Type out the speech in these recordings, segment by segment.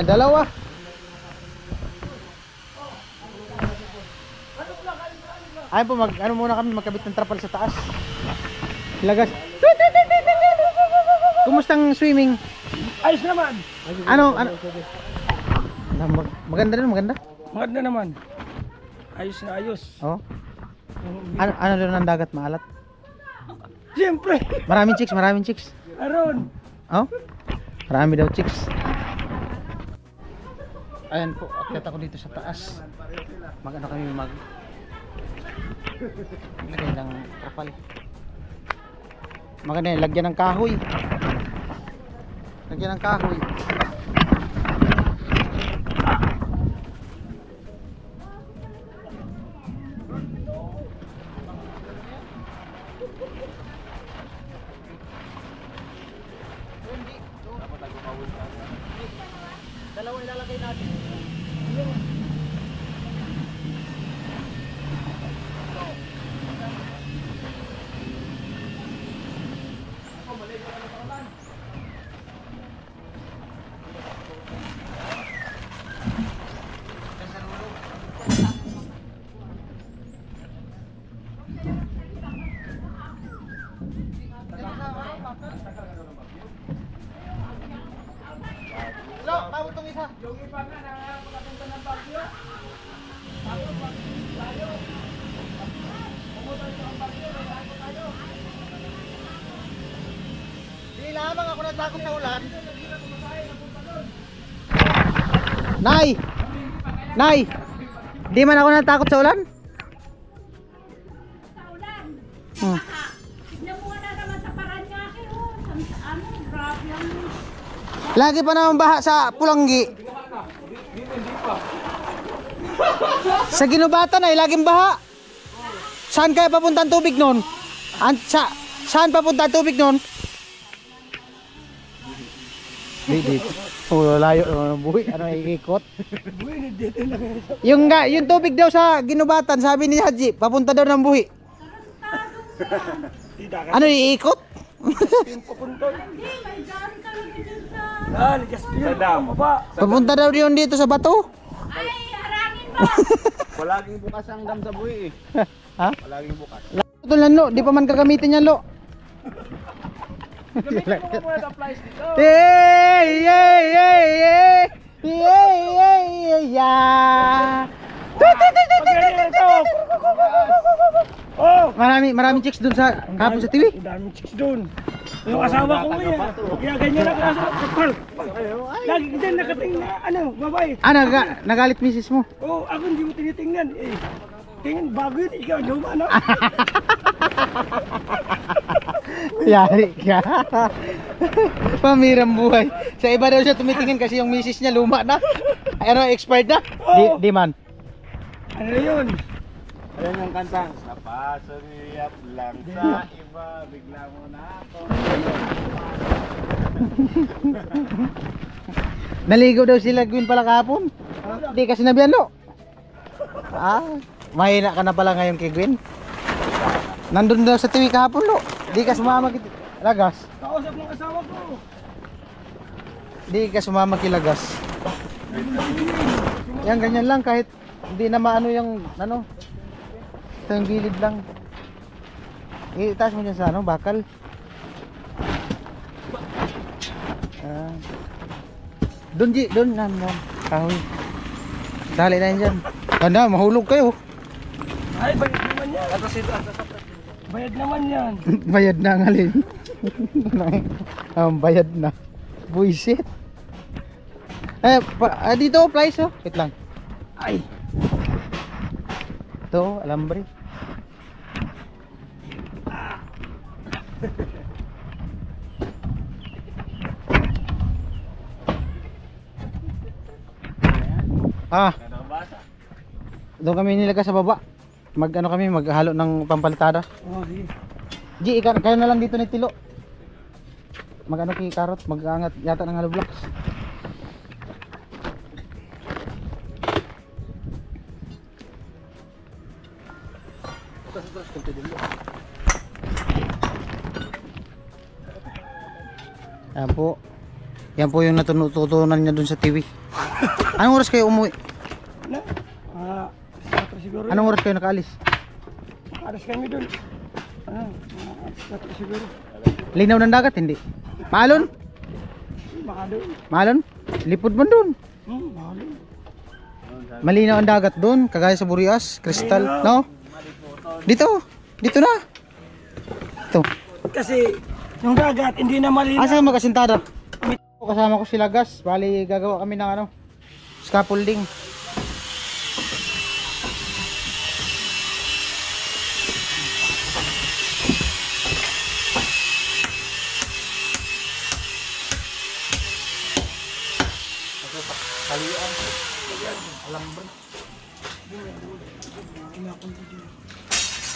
Dalawa. Ayun po, ano muna kami, magkabit ng trapal sa taas. Lagas. Kumustang swimming? Ayos naman. Ano? Maganda rin, maganda. Maganda naman. Ayos na ayos. Oh. Ano rin ang dagat, maalat? Siyempre. Maraming chicks. Aron. Oh? Marami daw chicks. Ayan po, akyat ako dito sa taas. Mag-ano kami lagyan ng trapal. Maganda yun, lagyan ng kahoy. Dalawa ilalagay natin. Tawag itong isa. Yung iba nga nakapunta ng Bagyo. Tapos tayo. Pumunta ito ang Bagyo. Nagtakot tayo. Di lamang ako natakot sa ulan. Nay! Di man ako natakot sa ulan? Sa ulan? Hmm. Tignan mo na naman sa Paranaque. Ano, grabe ang... Lagi pa naman baha sa Pulanggi. Sa Ginubatan ay laging baha. Saan kaya papunta ang tubig nun? Saan papunta ang tubig nun? Dito. Oh, layo buhi. Ano iikot? Yung tubig daw sa Ginubatan, sabi ni Haji, papunta daw ng buhi. Ano iikot? Hindi, may gari ka lang dyan sa... Ligas dam. Papunta daw yun dito sa bato. Ay, harangin mo! Palaging bukas ang dam sa buhi eh. Ha? Palaging bukas. Ito lang lo, di pa man gagamitin yan lo. Gamitin mo muna ang flies dito. Maraming chicks dun sa kapon sa TV. Ang daming chicks doon. Yung asawa ko ngayon. Kaya ganyan ako nasa kapal. Lagi dyan nakating na babae. Nagalit misis mo. Oo, ako hindi mo tinitingnan eh. Tingnan bago yun, ikaw luma no? Yari ka. Pamirang buhay. Sa iba daw siya tumitingin kasi yung misis niya luma na. Ano, expired na? Di man. Ano yun? Ayan yung kantang. Napasariyap lang sa iba. Bigla mo na ako. Naligo daw sila Gwyn pala kahapon. Di kasi nabiyan lo. Mahina ka na pala ngayon kay Gwyn. Nandun daw sa TV kahapon lo. Di ka sumama Lagas. Kausap ng asawa ko. Di ka sumama Lagas. Yan ganyan lang kahit hindi na maano yung ano. Ito yung gilid lang. Itaas mo dyan sa bakal. Doon Ji, doon kahoy. Dali na yun dyan. Ganda, mahulog kayo. Ay, bayad naman yan. Bayad naman yan. Bayad na ang alin. Bayad na. Buisit. Dito, flies oh. Wait lang. Ay. Ito, alambre. Doon kami nilagay sa baba. Maghalo ng pampalitada. Oh, sige. G, kayo na lang dito ni Tilo. Mag-ano kay Karot, mag-aangat yata ng hollow blocks. Yan po. Yan po yung natutunan niya dun sa TV. Anong oras kayo umuwi? Na? 4 siguro. Anong oras kayo nakaalis? Aras kami doon. Ano? 4 siguro. Linaw ng dagat, hindi? Maalon? Baka doon. Maalon? Lipod man doon. Baka doon. Malinaw ang dagat doon, kagaya sa Burias, Crystal, no? Dito, dito na. Ito. Kasi yung dagat hindi na malinaw. Asa magasintada? Kasama ko sila gas, bali gagawa kami ng ano, scaffolding. Kalian, alambre.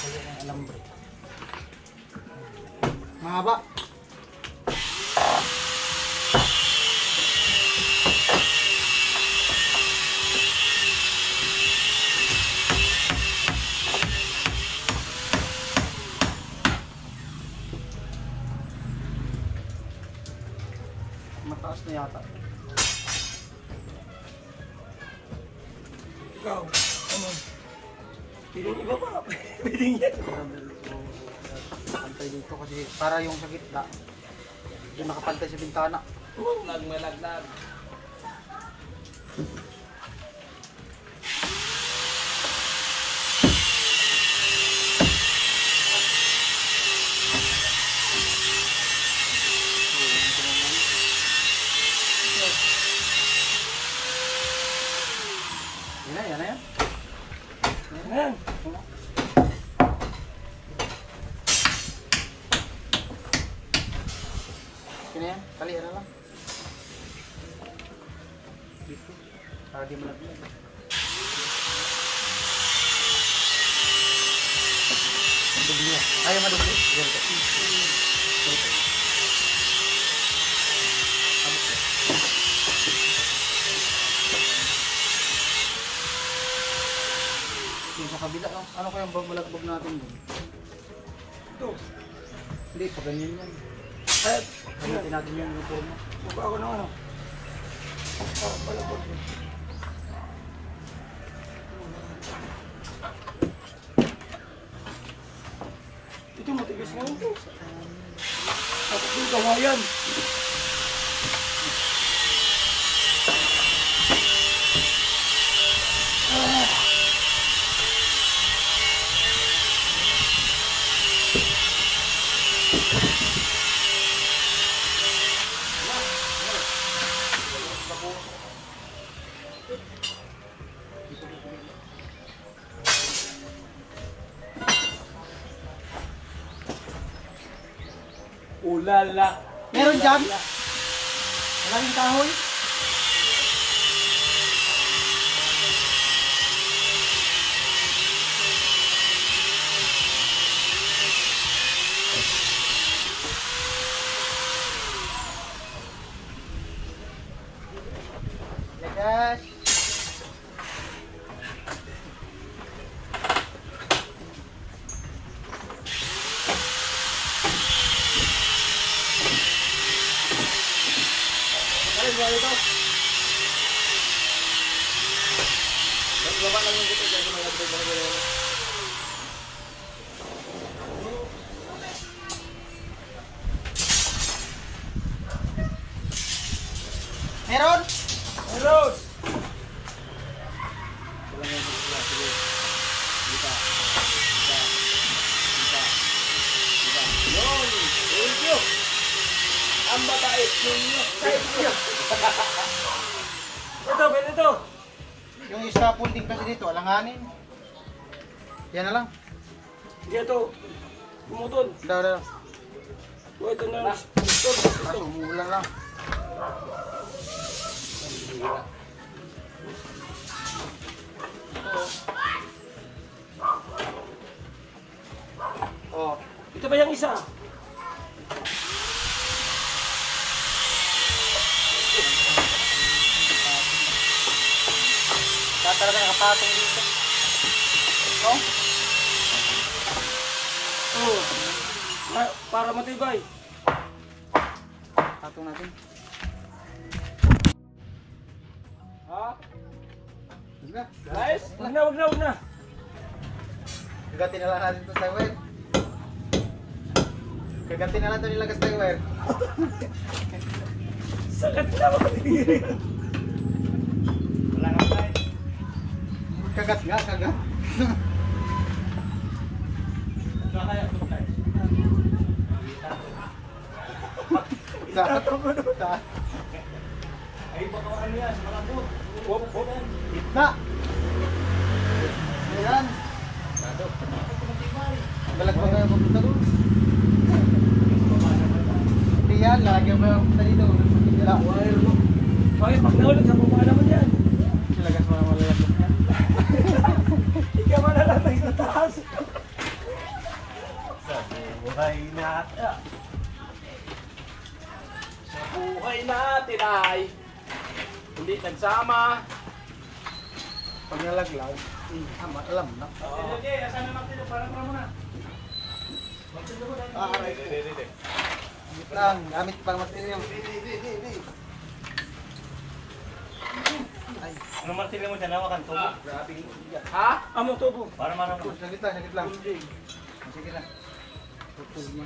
Kalian alambre. Mahaba. Mataas na yata. Ikaw, ano? Piling iba pa. Piling yan. Pantay dito kasi para yung sa gitna yung nakapantay sa bintana. Malaglag. Yan na yan. Ayan. Sino yan? Kalian na lang. Dito. Para di malaglag. Dubli yan. Ayaw madubli. Yan ka. Yung sa kabila, ano kayang babalagbag natin doon? Ito. Hindi, pa ganyan yan. Ay, Gamitin natin yung uniform mo. buka ako ng ano. Palabot. Ito matigas nga ito. Tapos yung kawayan. Ulala. Meron dyan? Maraming kahoy? Yes. Meron? Meron! Thank you. Ang babait ninyo. Thank you. Ito, pwede ito. Yung scaffolding kasi dito, alanganin. Yan na lang. Hindi ito. Pumutol. Daw. O ito na. Ito. Kaso umuulan lang. Oh. Ito ba pa yung isa. Talaga nakapatong dito. No? Oo. Para matibay. Patong natin. Ha? Sige. Guys, wag na. Kagatin na lang natin ito sa wire. Kagatin na lang ito nilagas sa wire. Sakit na ba? Wala nga tayo. Kagat nga, kagat. Sa Ay, baka ano yan, malambot. gitna. Ayan. Balag pa kayo papunta doon. Hindi yan, lalagyan pa yung papunta dito. Bakit pag naulog sa baba naman yan? Silagas mo naman lalagyan yan. Ikaw malalatay sa taas. Sa buhay natin. Sa buhay natin ay hindi nagsama. Pag nalaglag, alam na. Okay, asan na natin? Parang muna. Aray. Hindi. Lang, gamit pang material. Ano martilyo mo dyan? Hawakan tubo. Ha? Among tubo. Para marunong. Sagit lang. Sige lang. Putol mo.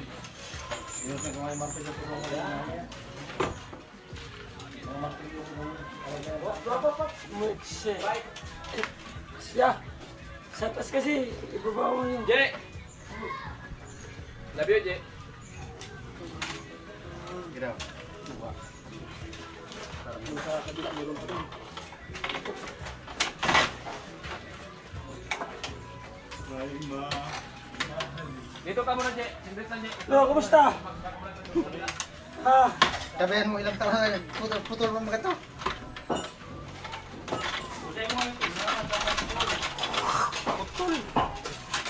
Yun na kung may martilyo po mo kaya. Mga martilyo po mo. Siya. Sa taas kasi, ibaba mo yun. Je! Love you, Je. Giraw. Dito ka muna, Je. Sindrit lang, Je. No, kumusta? Ah, Sabihan mo ilang taon na putol mo mga to.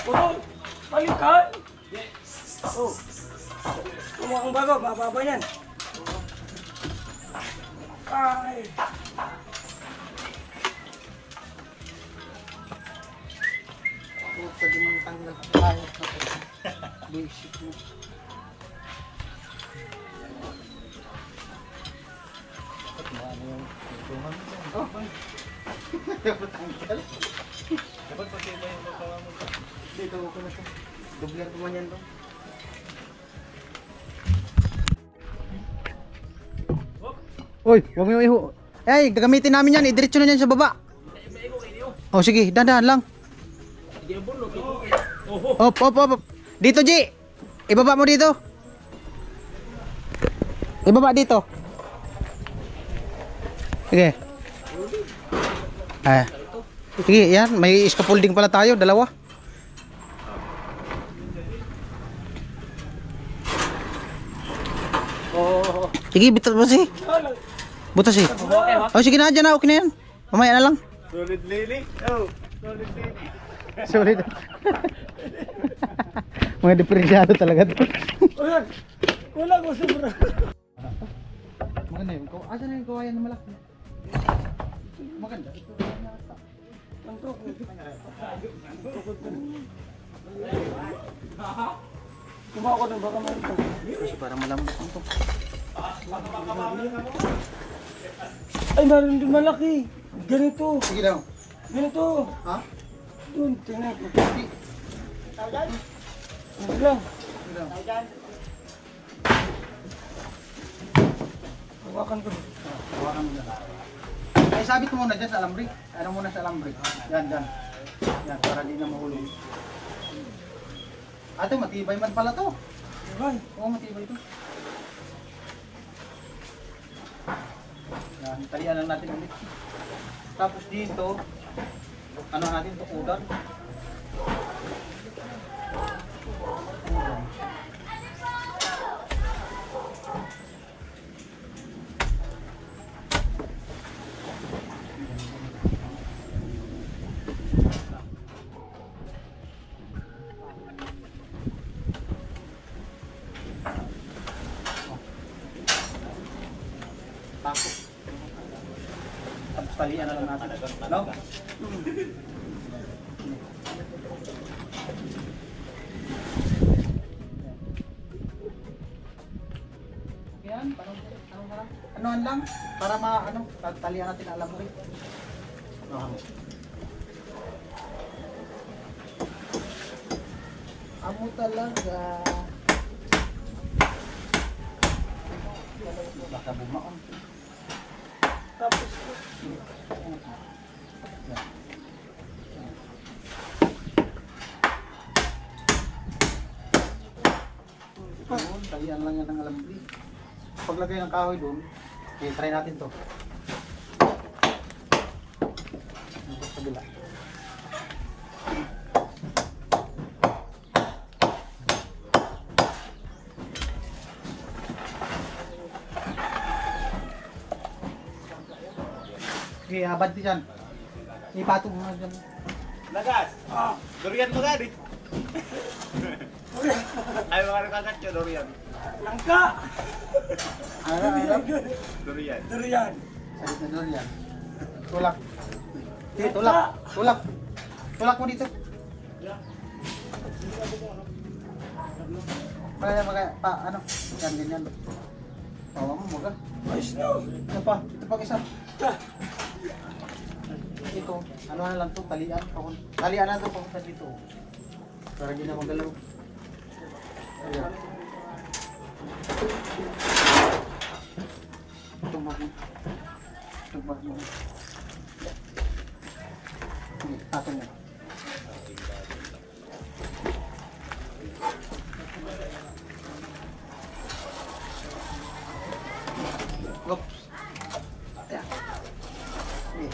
putol. Balik ka. Oh. Kumuha kang bago, mababa yan. Ay. Pwede mong tanggal. Ay, basic mo. Ano yung tungan mo? Oh, tanggal. Dapat pati ba yung bakawa mo? Dito ko na siya. Dubler ko man yan to. Uy, huwag mo yung iho. Ay, gagamitin namin yan. Idiretso na yan sa baba. Oh, sige. Dahan-dahan lang. Op. Dito, G. Ibaba mo dito. Ibaba dito. Sige. Sige, yan. May scaffolding pala tayo. Dalawa. Sige, bitot mo si. Butas eh. Oh, sige na, dyan na. Okay na yan. Mamaya na lang. Solid lily? Oh, solid lily. Solid. Mga depresyado talaga to. Ayan. Kulang ko sobra. Maganda yun. Asa na yung kawayan na malaki? Maganda. Antok. Kumawa ko ng baka malito. Kasi parang malambot ito. Ay, meron din malaki. Ganito. Sige daw. Ganito. Ha? Doon, tingnan ko. Sige. Ano lang. Sige daw. Hawakan ko. Hawakan mo dyan. Ay, sabit mo muna dyan sa alambre. Ano muna sa alambre. Yan. Yan, para di na mahulog. Ate, matibay man pala to. Ay, Oo, matibay to. Yan, talian lang natin ulit. Tapos dito, ano natin to, udang. talian na lang natin. No? Yan, ano lang para ano, talian natin ang alam mo rin. Amo talaga. Baka bumaon. Tapos talian lang yan ng alambre. Paglagay ng kahoy doon, okay, try natin to. Sa kabila. Okay, abad din dyan. Ipatong mo dyan. Lagas! Durian mo gani! Ay, mga nakakat ka, durian. Langka! Arap. Durian. Durian! Salit na doon yan. Tulak. Okay, tulak. Tulak. Tulak mo dito. Ano? Yan, ganyan. Tawa mo, maga. Ayos no! Ito pa. Ito pa isa. Ito. Ano na lang to? Talian. Talian na to papunta dito. Para di na magalaw. Ayan. Tumbak mo. Tumbak mo. Sige, tato mo. Oops. Ayan. Sige.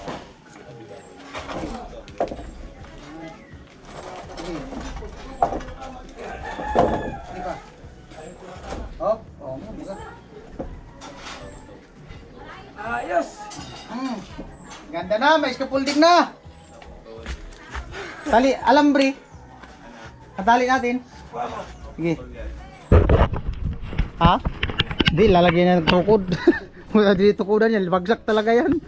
Sige. Sige pa. Hop. Oo mo, buka. Ayos! Ganda na, may scaffolding na. Tali, alambre. Katali natin. Sige. Ha? Di, lalagyan na ng tukod. Wala di tukudan yan, bagsak talaga yan.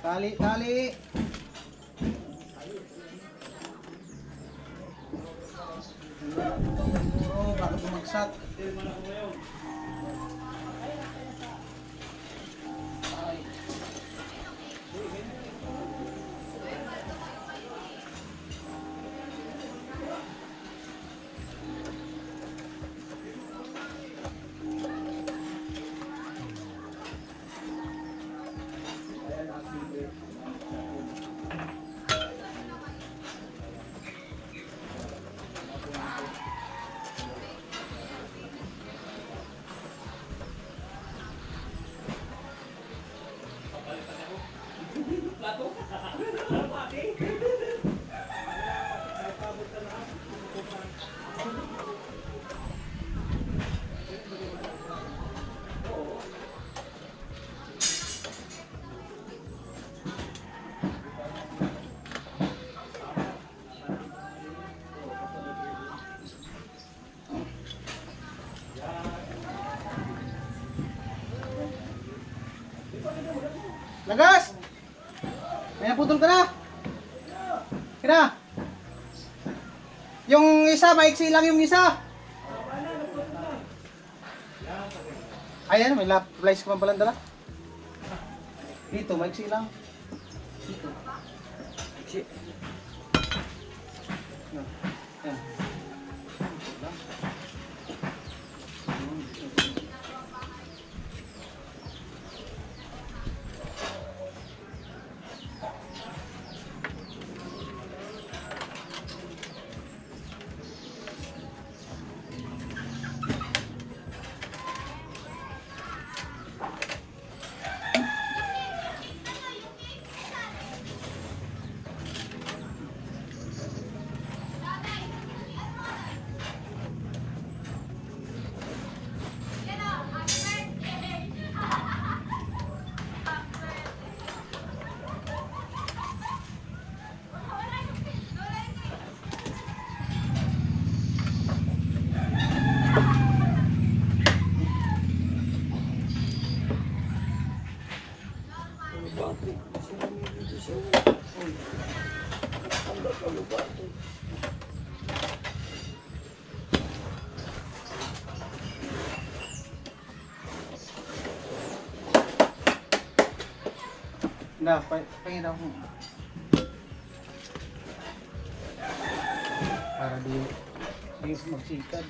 Tali, tali. Oh, bago bumagsak. Lagas! May naputol ka na? Kina? Yung isa, maiksi lang yung isa. Ayan, may flies ka man palang dala. Dito, maiksi lang. Dito. Maiksi. Ayan. Na, pahiraw mo. Para di magsikad.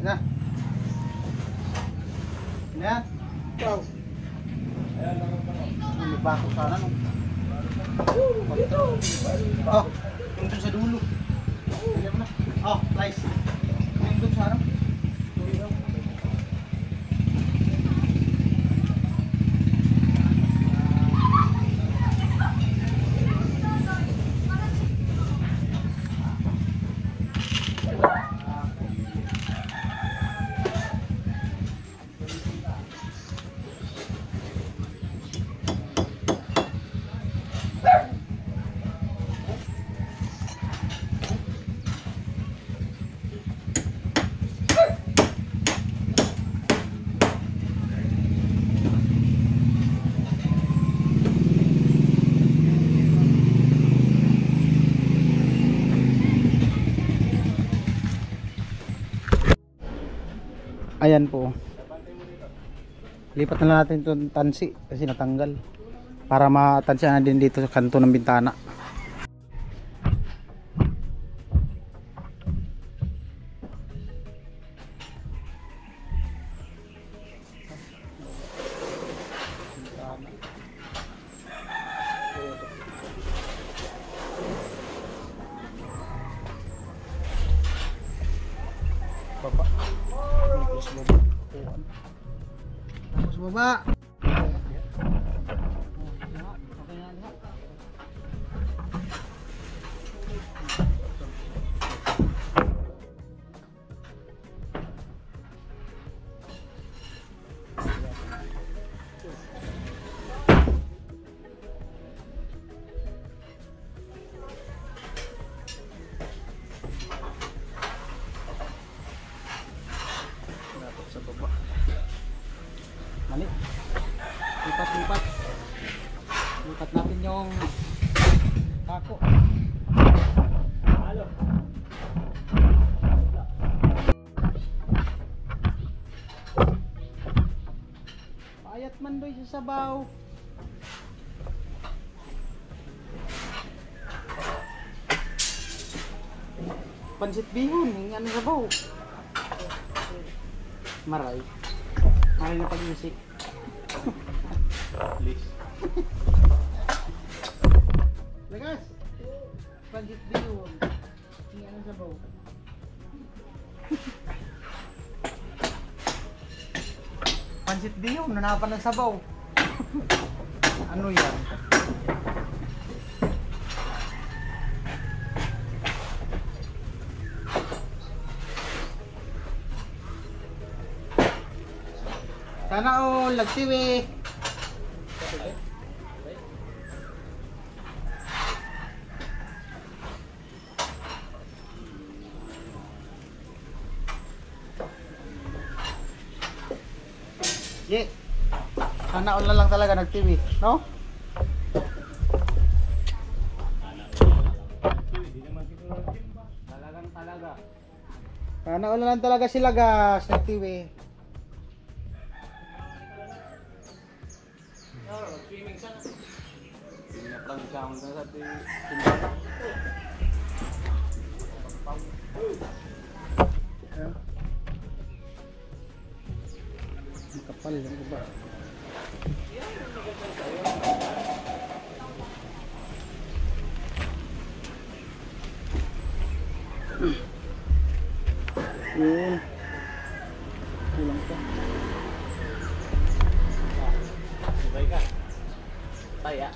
Na. Na. Wow. May bako sana no. Oh, yung dun sa dulo. Ayan mo na. Oh, nice. Yung dun sana. Ayan po. Lipat na lang natin itong tansi kasi natanggal. Para matansya na din dito sa kanto ng bintana. Baba. Tapos baba. Sa baba. Mali. Lipat. Lipat natin yung kako. Halo. Payat man doy sa sabaw. Pansit bihon, yung ano sabaw. Maray. Maray na pag-music. Please. Lagas! Pansit bihon. Yung ano sabaw. Pansit bihon, nanapan ng sabaw. Ano yan? Sana all, nagtiwi. Ye. Sana all na lang talaga nagtiwi, no? Talaga. Sana all na lang talaga sila gas, nagtiwi. Pinapang-sound na sa tindahan. Ang kapal yung iba. Yun. Kulang pa. Sibay ka. Taya.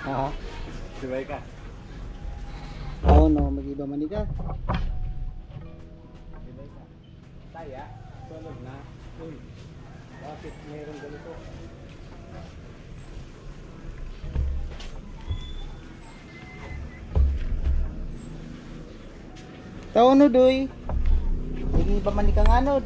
Ha? Sibay ka. Oo no, mag-iba man ka. Sibay ka. Taya. Tulog na. Uy. Bakit mayroon ganito? Taunod oy. Hindi ba man ikang anod?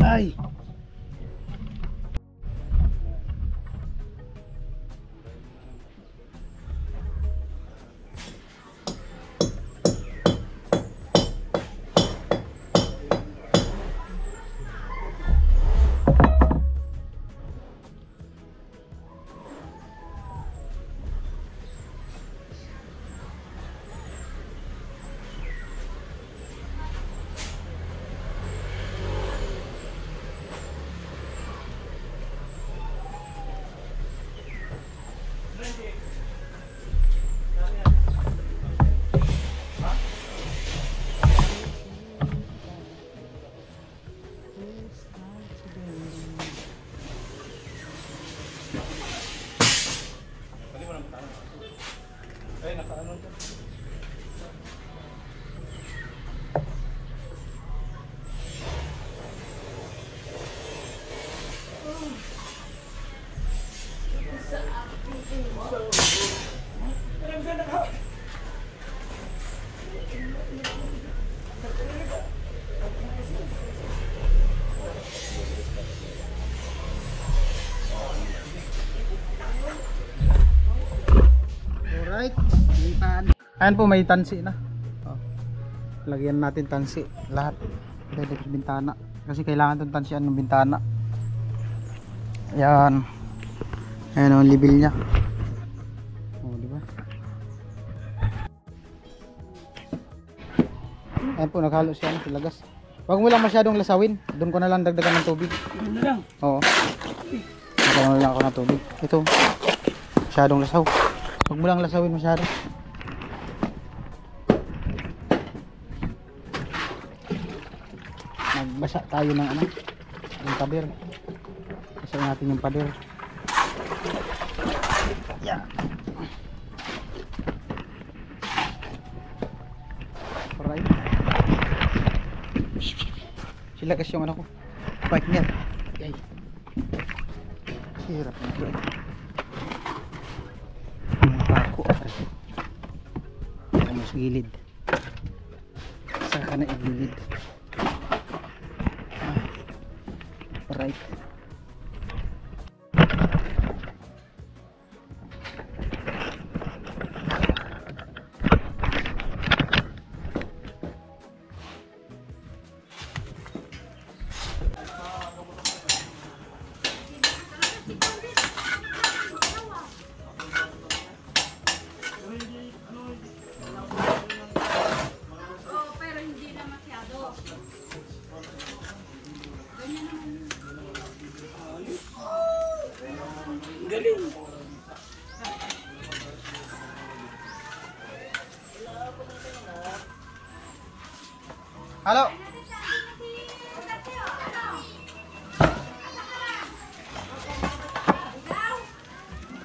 Ay. Alright, ayan po, may tansi na. Oh. Lagyan natin tansi lahat. Pwede sa bintana. Kasi kailangan itong tansian ng bintana. Ayan. Ayan ang level niya. Oh, diba? Ayan po, naghalo siya ng tilagas. Huwag mo lang masyadong lasawin. Doon ko na lang dagdagan ng tubig. Ano lang? Oo. Dagdagan na lang ako ng tubig. Ito. Masyadong lasaw. Huwag mo lang lasawin masyado. Nagbasa tayo ng ano, yung pader. Basa natin yung pader. Yeah. Alright. Sila kasi yung ano ko, partner. Yay. Hirap na ito. Ako mas gilid. Saka na igilid. Alright. Pero hindi na masyado. Ganyan naman. Galing. Halo.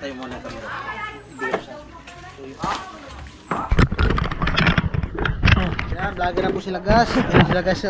Tayo muna kami. Yan, vlogger na po sila gas. Yan sila gas.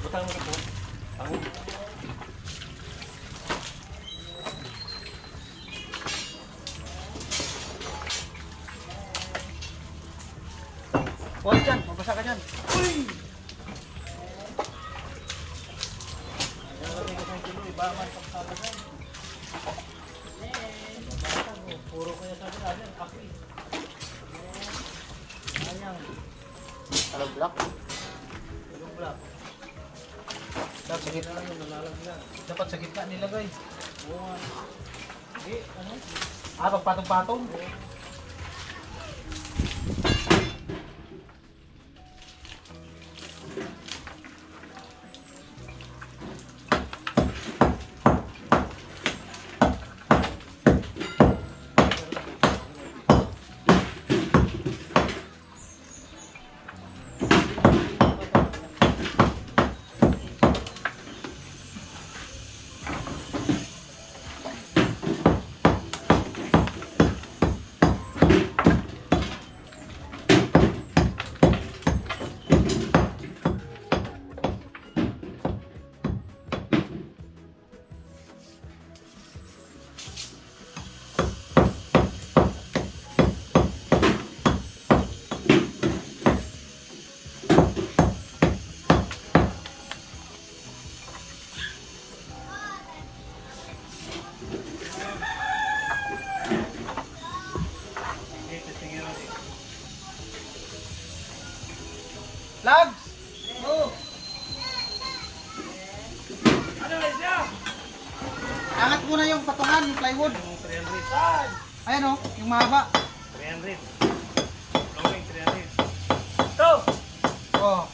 Huwag dyan, mabasa ka dyan. Uy! Puro kaya sa akin, aki. Alam black? Alam black. Dapat sa gitna yun, nalalagyan. Dapat sa gitna nilagay. Oo. Hindi, ano? Pagpatong-patong? Lags! Oh! Ano na siya? Angat mo na yung patungan, yung plywood. 300. Ayan o, yung mahaba. 300. Lowing 300. Ito! Oh.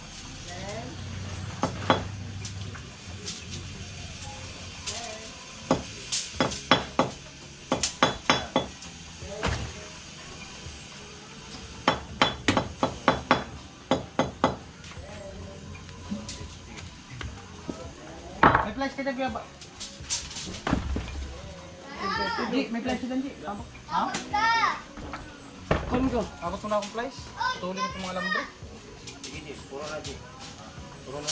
May flash ka dyan, ba? Ji, may flash ka dyan, Ji. Abot. Ha? Kunin ko. Abot mo na akong flash. Tuloy ko itong mga lambre. Sige, Ji. Puro na, Ji. Puro na.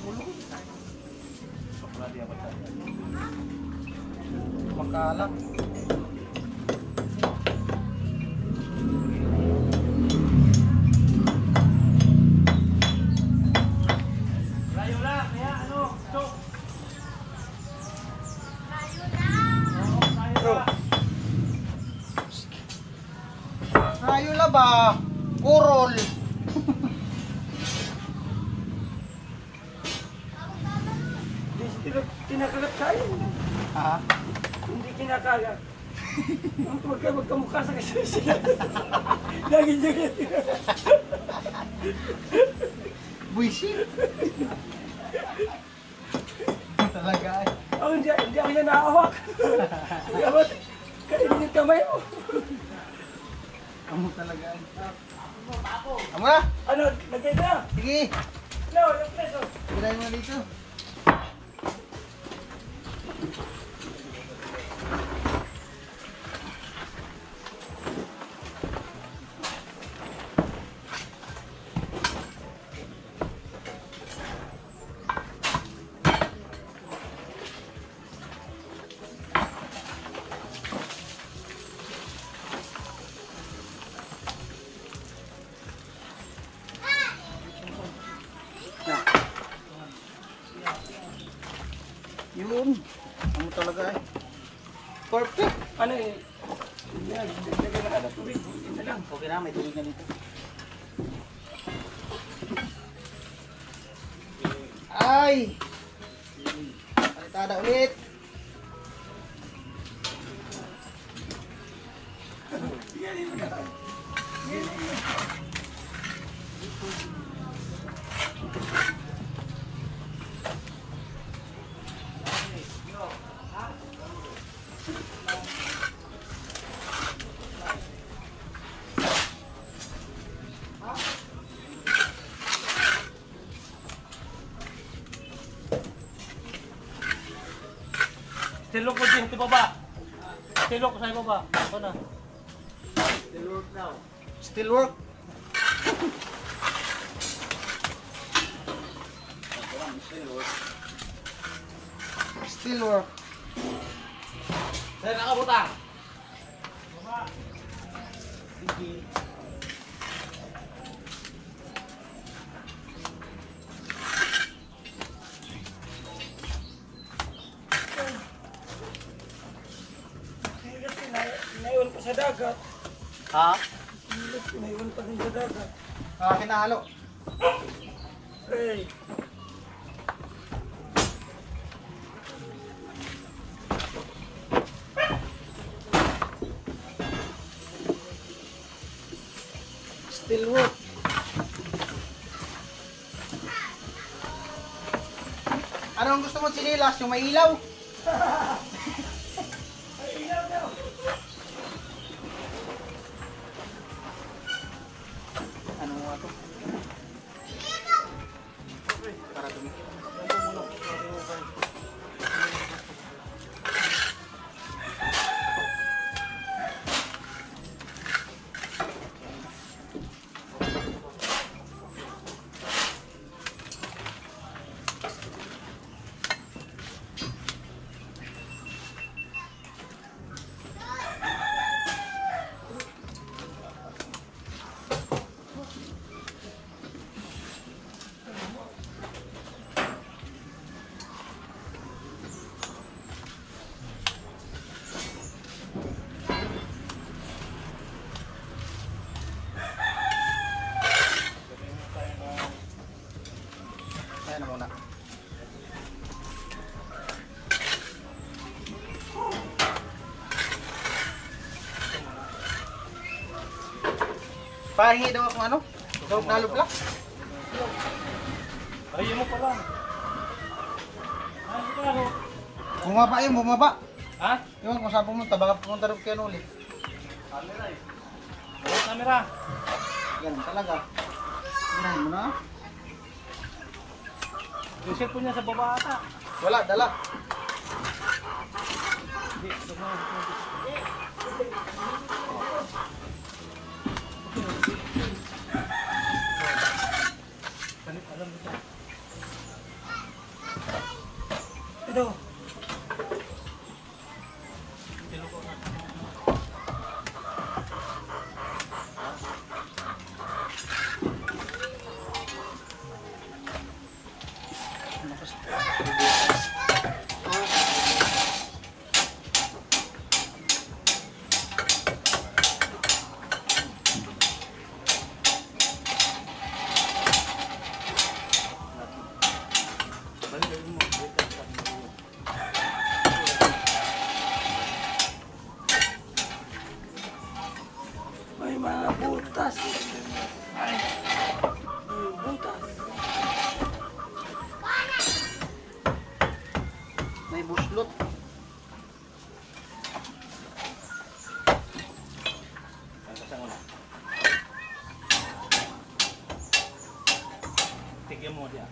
Puro na, apa saja. Makalang. Layo lang, kaya ano, chok. Rayo la ba? Kurol. Kinakagat tayo. Ha? Hindi kinakagat. Magkamukha sa kasi sila. Lagi niya ganyan. Buisit. Talaga ay. Oh, hindi ako niya naahawak. Dapat kainin yung kamay mo. Kamu talaga ay. Kamu na? Ano, lagay na. Sige. No, yung preso. Bilay mo dito. Yun. Kamu talaga ay. Perfect. Ano eh. Yan, lagay na ka ng tubig. Yun na lang. Okay na, may tubig na dito. Ay! Palitada ulit. Silok ko din, baba. Silok sa baba. Ako na. Still work. Still work. Sir, nakabutang. Naiwan pa sa dagat. Ha? Naiwan pa din sa dagat. Kinahalo. Hey. Still work. Anong gusto mo sinilas? Yung may ilaw? Ano mo ito? Para dumikit. Ayan na muna. Pahingi daw akong ano? Dawag na lubla? Ayun mo pa lang. Ano ka, ano? Bumaba yun, bumaba. Ha? Iwan kung saan pumunta, baka pumunta rin kayo ulit. Camera eh. Wala camera. Ganun talaga. Ginahin mo na. Yung cellphone niya sa baba ata. Wala, dala. Hindi, alam mo siya. Ito. May mga butas. Ay. May butas. May buslot. Tigyan mo dia.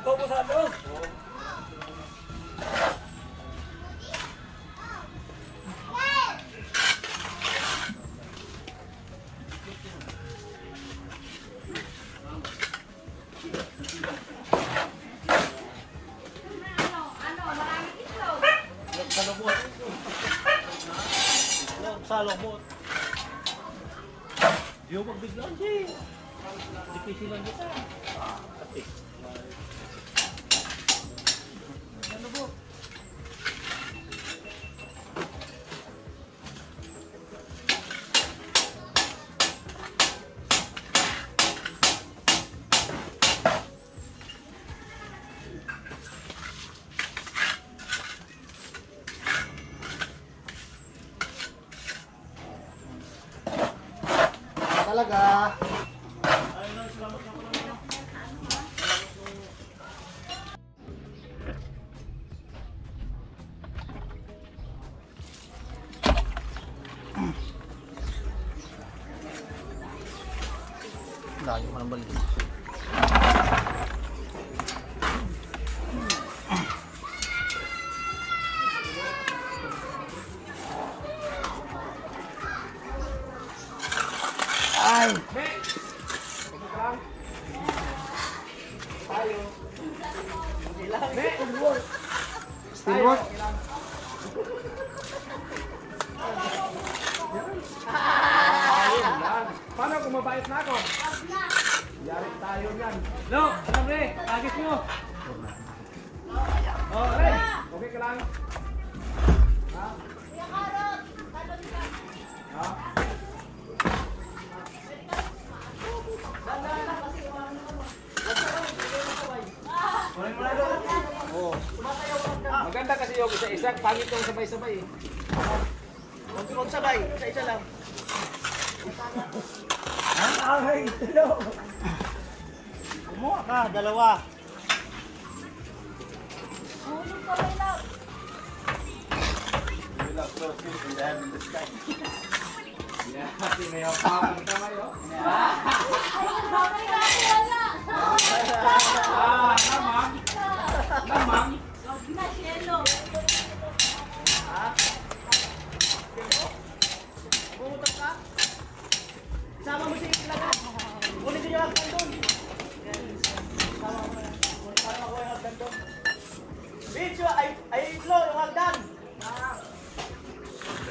Ito po sa loob. Ano, maraming itlog. Sa lubot. Salo mo. Yung magbiglaan siya. Dipisilan kita. Ati. Ano po? Talaga. Layo ka ng balik. Ay! Steelwork. Paano kung mabait na ako? Yari tayo yan. No, alam rin, agis mo. Oh, Ray, okay ka lang? Maganda kasi yung isa-isa, pangit yung sabay-sabay eh. Huwag sabay. Isa-isa lang. Ay, no. Kumuha ka. Dalawa. Hulog ka, my love. We love so sweet in the heaven in the sky. Yeah, kasi may hapang kamay oh. Ay, mamay na ako wala. Lamang. Lamang. Huwag na, Shelo. Pumunta ka. Sama mo si Ilaga. Kunin ko yung hagdan doon. Sama mo na. Para ako yung hagdan doon. Video, ay Flo, yung hagdan.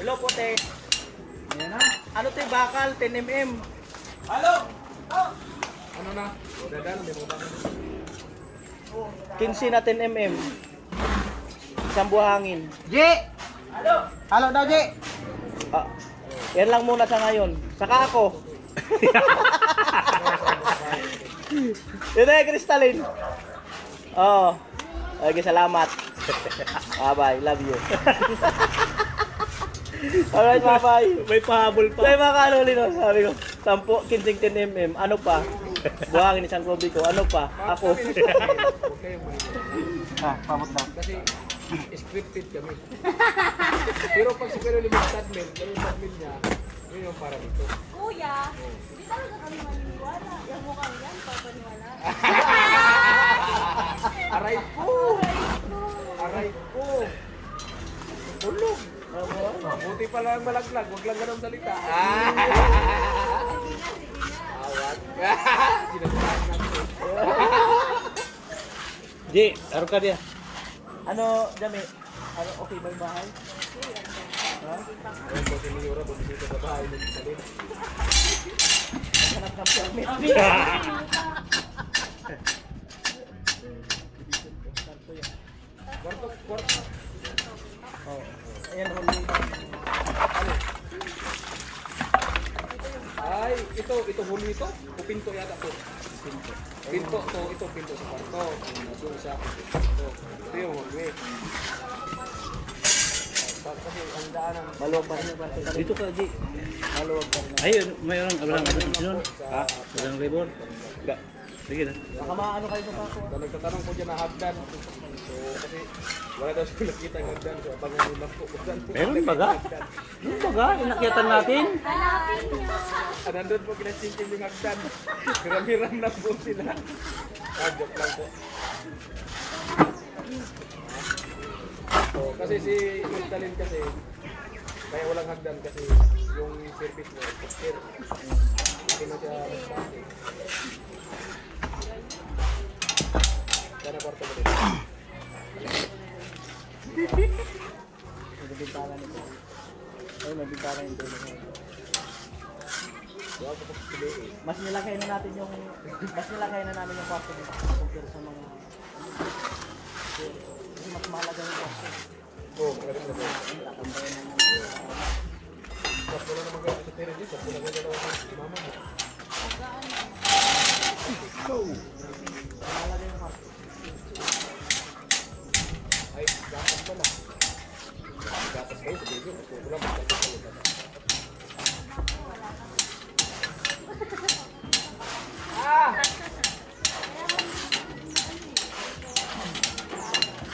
Hello, puti. Yan na. Ano to yung bakal? 10mm. Halo! Oh! Ano na? Dadan, may mga 15 na 10mm. Isang buhangin. G! Halo daw, G! Ah, yan lang muna sa ngayon. Saka ako. Yun na yung crystalline. Oo. Okay, salamat. Bye-bye. Love you. Alright, bye-bye. May pahabol pa. May mga ano, Lino, sabi ko, 10, 10mm. Ano pa? Buhangin isang kobi ko. Ano pa? Ako. Huwag kayong mahilig. Ah, pamot daw. Kasi scripted kami. Pero pag siguro ni Mr. Admin, pero yung admin niya, yun yung para dito. Kuya, hindi talaga kami maniniwala. Yung mukhang yan, papaniwala. Aray po! Aray po! Tulog! Buti pala ang malaglag, wag lang ganun salita. Awat. Sinasabi natin. G, araw ka dia. Ano, Dami? Ano, okay ba yung bahay? Ayun po si Miura, dito sa bahay ng Salin. Hanap ng permit. Kwarto. Oh. Ayan, huli. Ay, ito huli ito? O pinto yata to? Pinto. Pinto to, ito pinto sa kwarto. Doon sa pinto. Ito yung huli. Kasi ang daanan. Maluwag pa rin. Dito ka, G. Maluwag pa rin. Ayun, mayroong abang nun. Ha? Walang labor. Sige na. Baka maano kayo sa pako. So, nagtatanong ko dyan na hagdan. So, kasi wala daw siya nakita ng hagdan. So, abangan nyo lang po. Meron ba ga? Ano ba ga? Inakyatan natin? Hanapin niyo. Nandun po kinasinchin yung hagdan. Hiram-hiram na po sila. Joke lang po. So, kasi si Magdalene kasi, kaya walang hagdan kasi yung service mo, postir. Hindi na siya nagpapit. Sana kwarto mo dito. Binibintangan nito. Ay, nabintana yung dulo. Mas nilakay na natin yung kwarto dito compare sa mga kasi mas mahalaga yung kwarto. Oo, magaling na doon. Tatambayan naman. Tapos na naman gano'n sa tira dito. Tapos na gano'n si mama mo. Mahalaga yung kwarto. Ay, gatas pala. Gatas kayo sa baby. Ito lang, gatas kayo.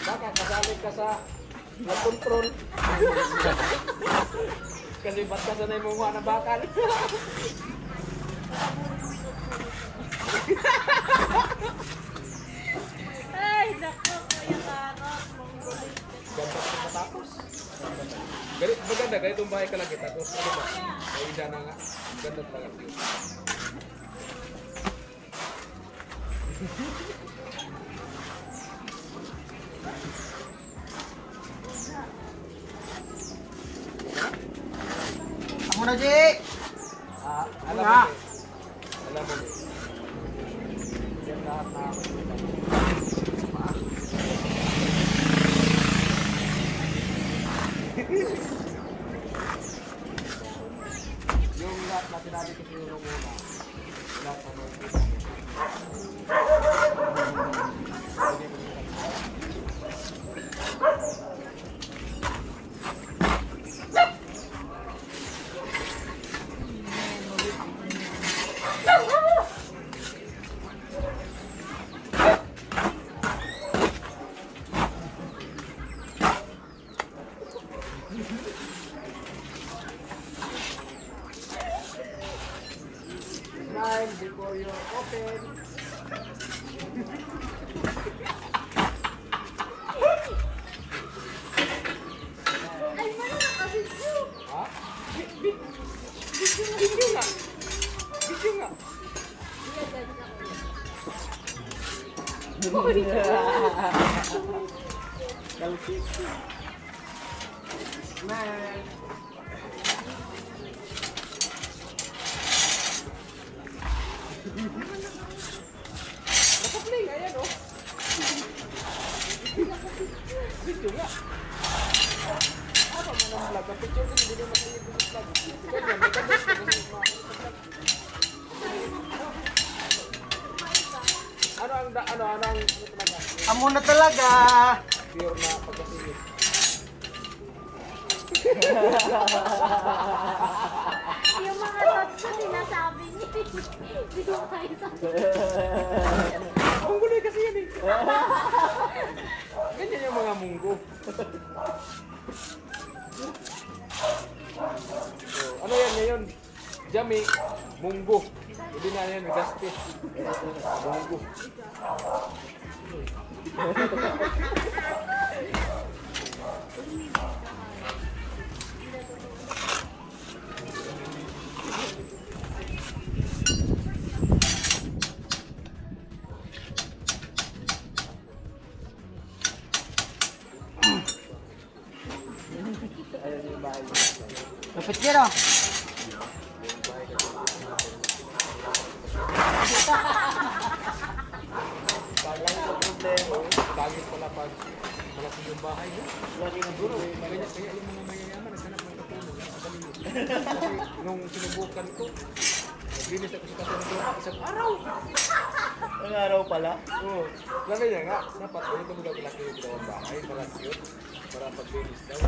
Baka kasali ka sa nag-control. Kasi ba't ka sanay mo mga na bakal? Ay, naku, Kuya Karot. Ganda ka matapos. Ganit, maganda, ganitong bahay ka lang kita. Tapos ano ba? Maida na nga. Ganda talaga. Ako na, G! Alam mo eh. Alam mo eh. Yan lahat na ako. Yung lahat na sinabi ko siguro muna. Lahat na makikita mo. Smile before you open. Ay, meron na kasi siya. Ha? Video nga. Video nga. Smile. Nakaplay nga yan, oh. Video nga. Ano mo naman lang? Ang picture din, hindi naman kayo vlog. Ganyan, may ganyan. Ano ang talaga? Amo na talaga! Pure na pagkasingit. Yung mga thoughts ko sinasabi niya. Hindi ko kayo sabi. Ang guloy kasi yan eh. Ganyan yung mga munggo. So, ano yan ngayon? Jami, munggo. Hindi na yan, gaspi. Munggo. Lapit ka no? Parang yung problema, bagay pala pag malaki yung bahay mo. Lagi ng guro. Kaya yung mga mayayaman, naghanap ng katulong. Kasi nung sinubukan ko, naglinis ako sa katulong isang araw. Ang araw pala. Oo. Lagi niya nga, dapat ganito mo daw laki yung dalawang bahay para cute, para paglinis daw.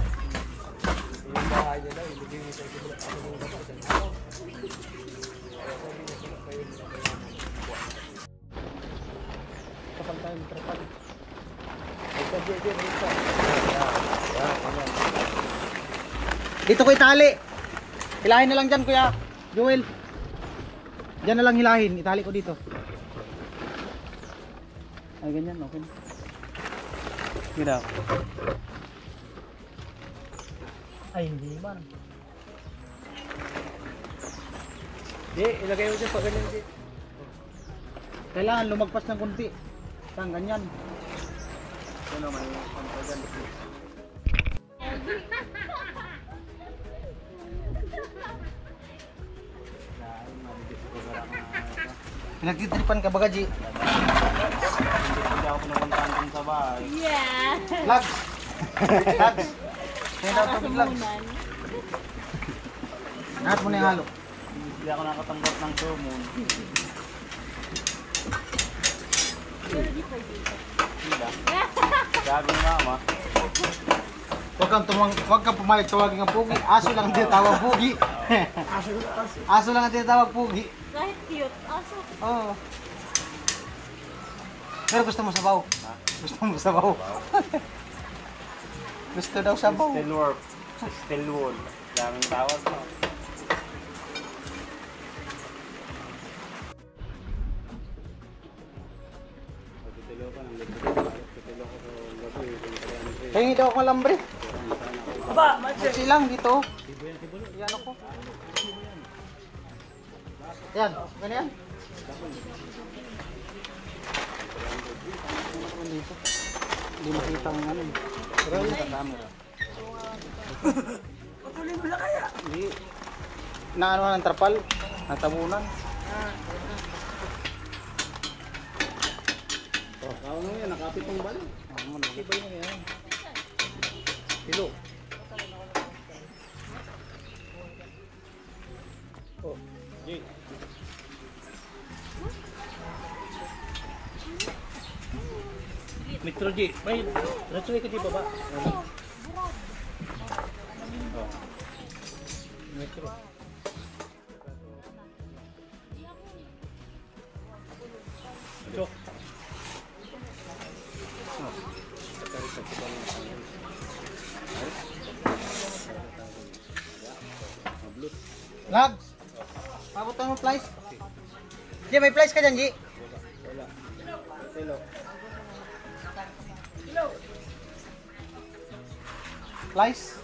Yung bahay niya daw, iliginis ang simula ako nung dapat isang araw. Kaya sabi niya sila kayo mga mayayaman. Kapag tayo trapal. Dito ko itali. Hilahin na lang dyan, Kuya Joel. Diyan na lang hilahin. Itali ko dito. Ay, ganyan. Okay na. Gila. Ay, hindi man. Di, ilagay mo siya pag ganyan. Di. Kailangan lumagpas ng kunti. Tang, ganyan. Ano may pangkagan. Pinagtitripan ka ba, Gaji? Hindi ako pinupuntahan dun sa bahay. Yeah. Lags! Lags! Kaya daw tubig, Lags. Lahat mo na yung halo. Hindi ako nakatanggap ng sumon. Diba? Sabi ni mama. Huwag kang pumalit tawagin ng pugi. Aso lang ang tinatawag pugi. Aso lang ang tinatawag pugi. Kahit cute. Aso. Oo. Pero gusto mo sabaw? Gusto mo sabaw? Gusto daw sabaw. Still work. Still wool. Daming tawag mo. Hingi daw ako lambre. Aba, Manche. Kasi lang dito. Yan ako. Yan, ganyan. Dito. Hindi makita ang ano. Pero yun sa camera. Patuloy mo na kaya. Hindi. Naano ng trapal. Natabunan. Ako mo yan, nakapit ng balo. Ibay na yan. Pilo. Oh, Jay. Metro G. May, natuloy ka di baba. Metro. Chok. Lags! Pabutan mo flies. Ji, may flies ka dyan, Ji? Flies?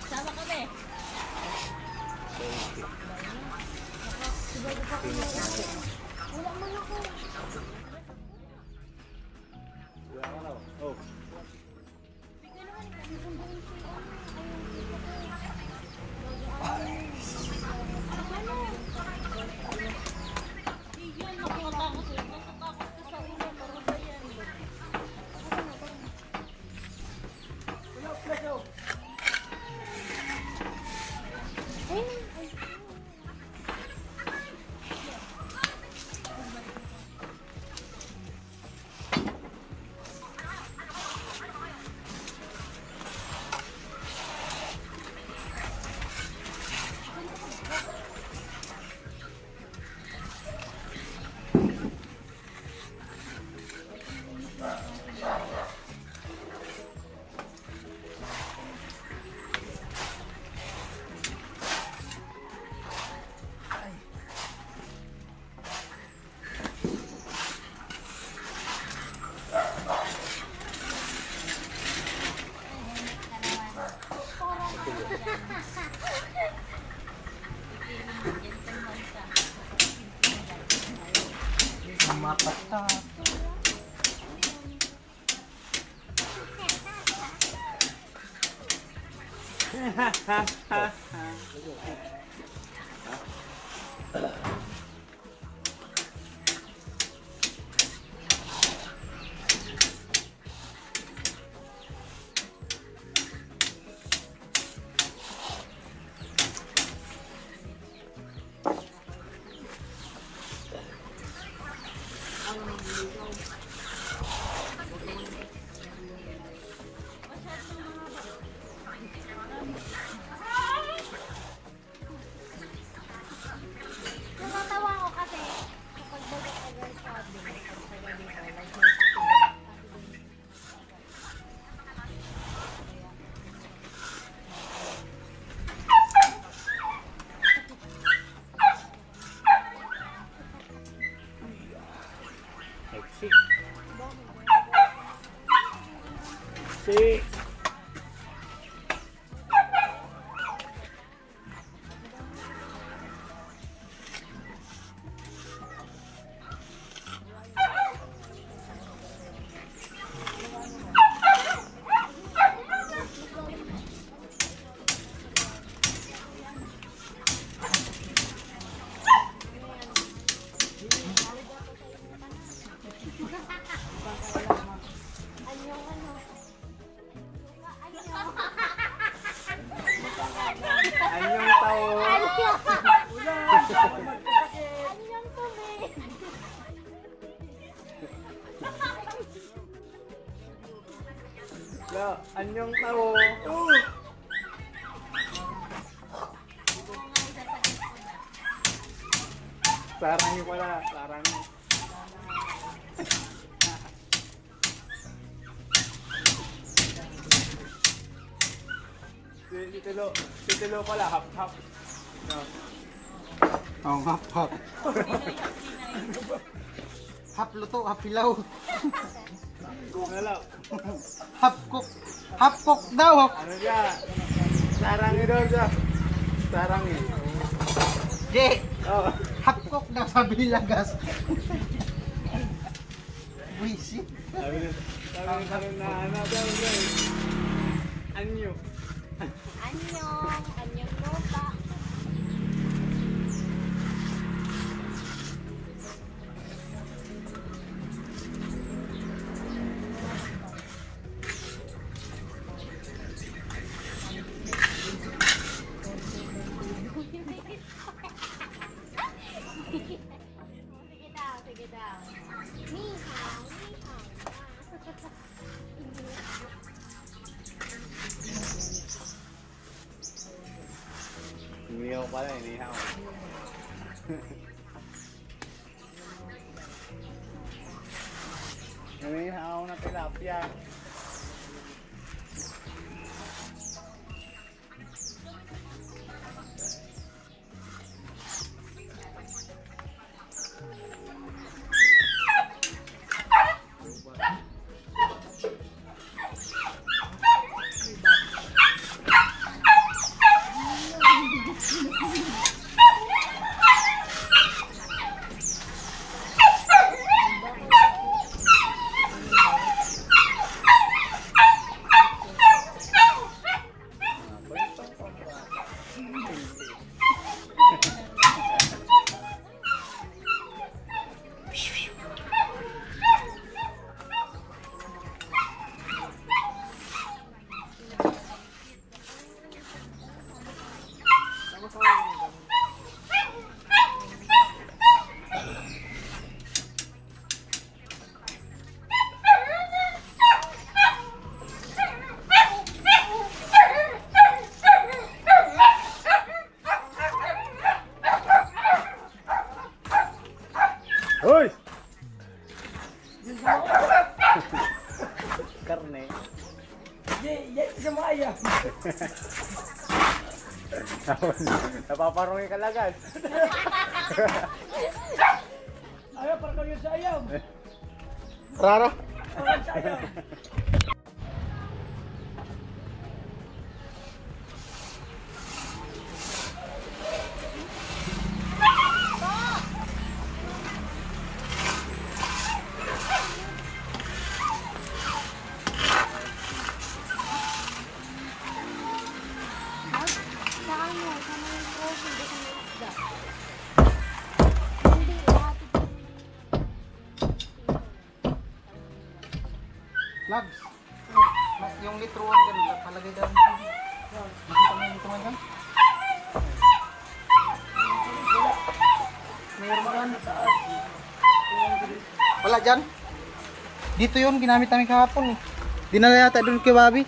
Sama kami. Oh. Yan, nakatakot eh. Nakatakot ka sa ulo. Para ba yan? Mapata. Anyong tao. Sarangi pala, sarangi. Si Tilo pala, hap-hap. No. Oh, hap hap. Hap luto, hap hilaw. Wala. Hap cook. Hap cook daw. Ano siya? Sarangi daw siya. Sarangi. Je, Oh. hap cook daw sabi nila gas. Wisit. Sabi na ano daw siya eh. Anyo. Anyong lupa. Sige daw. Ni hao, ni hao. Inihaw pala, inihaw. Inihaw na tilapia. Hoy! Karne. Yan sa maya. Napaparungi ka lagad. Ayaw, para kayo sa ayaw. Rara. Para sa ayaw. Saan mo? Saan mo yung cross? Hindi ka may isda. Hindi, lahat ito. Labs. Yung litruan kan nakalagay daw. Nakita mo yung litruan kan? Meron doon. Wala dyan. Dito yun, ginamit namin kahapon eh. Dinala yata doon kay Bobby.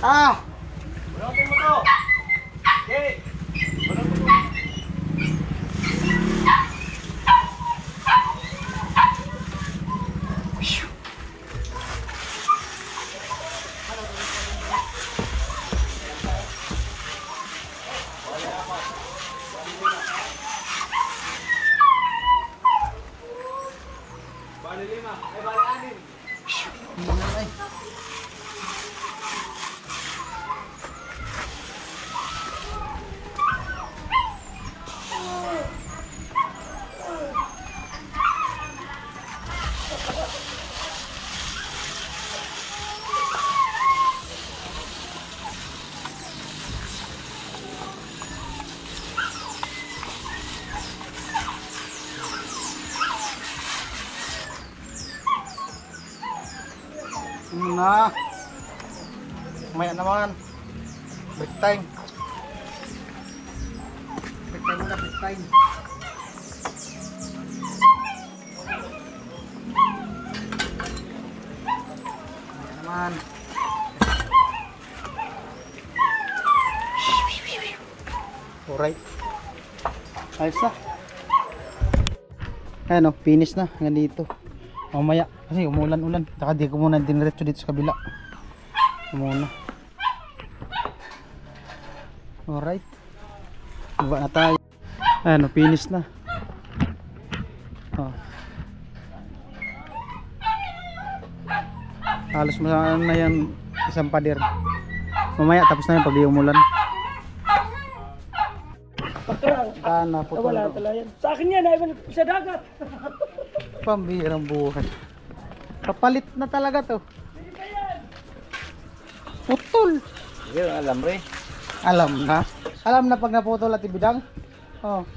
Ah! Bunutin mo to. Okay. Bunutin mo. Bali 5, ay bali 6. Ay. Na. Maya naman. Break time. Break time muna, break time. Maya naman. Alright. Ayos na. Ayan o, finish na. Hanggang dito. Mamaya, kasi umulan-ulan. Saka di ko muna diniretso dito sa kabila. Muna. Alright. Baba na tayo. Ayan o, finish na. Oh. Halos masama na yan isang pader. Mamaya tapos na yan pag di umulan. Pakrang. Kana po. Wala talaga yan. Sa akin yan, ay sa dagat. Pambihirang buhay. Kapalit na talaga to. Putol. Hindi, alam re. Alam na. Alam na pag naputol at ibidang. Oh.